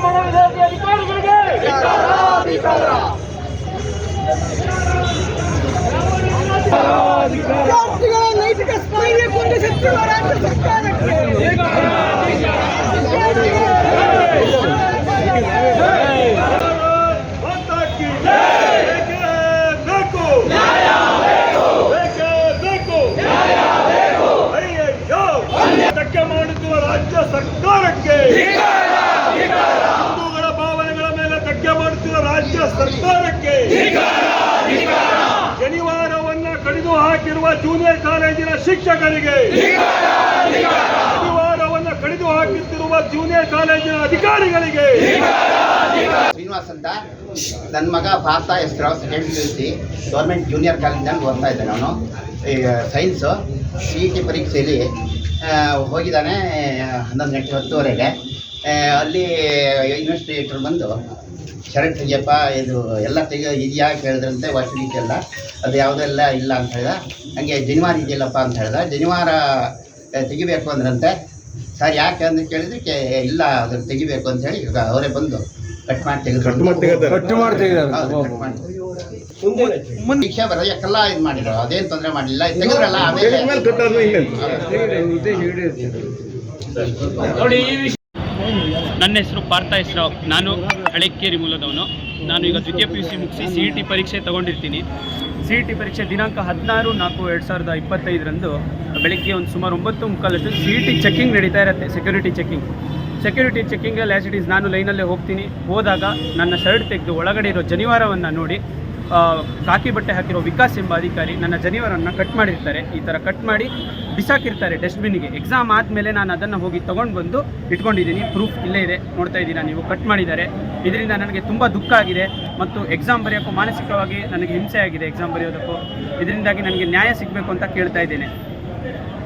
ಕನ್ನಡ ವಿರೋಧಿ ಅಧಿಕಾರಿಗಳಿಗೆ ವಿದ್ಯಾರ್ಥಿಗಳ ನೈತಿಕ ಸ್ಥೈರ್ಯ ಕುಂದಿಸುತ್ತಿರುವ ರಾಜ್ಯ ಸರ್ಕಾರಕ್ಕೆ ಧಕ್ಕೆ ಮಾಡುತ್ತಿರುವ ರಾಜ್ಯ ಸರ್ಕಾರಕ್ಕೆ, ಹಿಂದೂಗಳ ಭಾವನೆಗಳ ಮೇಲೆ ಧಕ್ಕೆ ಮಾಡುತ್ತಿರುವ ರಾಜ್ಯ ಸರ್ಕಾರಕ್ಕೆ, ಶನಿವಾರವನ್ನ ಕಡಿದು ಹಾಕಿರುವ ಜೂನಿಯರ್ ಕಾಲೇಜಿನ ಶಿಕ್ಷಕರಿಗೆ, ಶನಿವಾರವನ್ನ ಕಡಿದು ಹಾಕುತ್ತಿರುವ ಜೂನಿಯರ್ ಕಾಲೇಜಿನ ಅಧಿಕಾರಿಗಳಿಗೆ. ಶ್ರೀನಿವಾಸ್ ಅಂತ ನನ್ನ ಮಗ ಪಾರ್ಥ ಹೆಸರು ಸೆಕೆಂಡ್ PUC ಗೌರ್ಮೆಂಟ್ ಜೂನಿಯರ್ ಕಾಲೇಜಿನಲ್ಲಿ ಓದ್ತಾ ಇದ್ದೆ. ನಾನು ಸೈನ್ಸು CET ಪರೀಕ್ಷೆಯಲ್ಲಿ ಹೋಗಿದ್ದಾನೆ 11 ಗಂಟೆ 10:30ಗೆ. ಅಲ್ಲಿ ಇನ್ವೆಸ್ಟಿಗೇಟರ್ ಬಂದು ಶರಟ್ ತೆಗಿಯಪ್ಪ ಇದು ಎಲ್ಲ ಇದೆಯಾ ಕೇಳಿದ್ರಂತೆ, ವಾಶಿಲಿಟಿ ಎಲ್ಲ ಅದು ಯಾವುದೆಲ್ಲ ಇಲ್ಲ ಅಂತ ಹೇಳ್ದ. ಹಂಗೆ ಜನಿವಾರ ಇದೆಯಲ್ಲಪ್ಪ ಅಂತ ಹೇಳ್ದ. ಜನಿವಾರ ತೆಗಿಬೇಕು ಅಂದ್ರಂತೆ. ಸರ್ ಯಾಕೆ ಅಂತ ಕೇಳಿದಕ್ಕೆ ಇಲ್ಲ ಅದನ್ನು ತೆಗಿಬೇಕು ಅಂತ ಹೇಳಿ ಅವರೇ ಬಂದು ಕಟ್ ಮಾಡಿ ಮುಂದೆ ಬರೋಕ್ಕೆಲ್ಲ ಇದು ಮಾಡಿದ್ರು, ಅದೇನು ತೊಂದರೆ ಮಾಡಲಿಲ್ಲ, ತೆಗೆದ್ರಲ್ಲ. ನನ್ನ ಹೆಸರು ಪಾರ್ಥ ಹೆಸರು. ನಾನು ಹಳೆಕೇರಿ ಮೂಲದವನು. ನಾನು ಈಗ ದ್ವಿತೀಯ PUC ಮುಗಿಸಿ CET ಪರೀಕ್ಷೆ ತಗೊಂಡಿರ್ತೀನಿ. CET ಪರೀಕ್ಷೆ ದಿನಾಂಕ 16/4/2025 ಬೆಳಗ್ಗೆ ಒಂದು ಸುಮಾರು 9:45 CET ಚೆಕಿಂಗ್ ನಡೀತಾ ಇರುತ್ತೆ. ಸೆಕ್ಯೂರಿಟಿ ಚೆಕಿಂಗಲ್ಲಿ ಆ್ಯಸ್ ಇಟ್ ಈಸ್ ನಾನು ಲೈನಲ್ಲೇ ಹೋದಾಗ ನನ್ನ ಶರ್ಟ್ ತೆಗೆದು ಒಳಗಡೆ ಇರೋ ಜನಿವಾರವನ್ನು ನೋಡಿ ಕಾಕಿ ಬಟ್ಟೆ ಹಾಕಿರೋ ವಿಕಾಸ್ ಎಂಬ ಅಧಿಕಾರಿ ನನ್ನ ಜನಿವಾರವನ್ನು ಕಟ್ ಮಾಡಿರ್ತಾರೆ. ಈ ಥರ ಕಟ್ ಮಾಡಿ ಬಿಸಾಕಿರ್ತಾರೆ ಡಸ್ಟ್ಬಿನ್ನಿಗೆ. ಎಕ್ಸಾಮ್ ಆದಮೇಲೆ ನಾನು ಅದನ್ನು ಹೋಗಿ ತೊಗೊಂಡು ಬಂದು ಇಟ್ಕೊಂಡಿದ್ದೀನಿ. ಪ್ರೂಫ್ ಇಲ್ಲೇ ಇದೆ, ನೋಡ್ತಾ ಇದ್ದೀರಾ ನೀವು. ಕಟ್ ಮಾಡಿದ್ದಾರೆ. ಇದರಿಂದ ನನಗೆ ತುಂಬ ದುಃಖ ಆಗಿದೆ ಮತ್ತು ಎಕ್ಸಾಮ್ ಬರೆಯೋಕ್ಕೂ ಮಾನಸಿಕವಾಗಿ ನನಗೆ ಹಿಂಸೆ ಆಗಿದೆ. ಎಕ್ಸಾಮ್ ಬರೆಯೋದಕ್ಕೂ ಇದರಿಂದಾಗಿ ನನಗೆ ನ್ಯಾಯ ಸಿಗಬೇಕು ಅಂತ ಕೇಳ್ತಾ ಇದ್ದೇನೆ.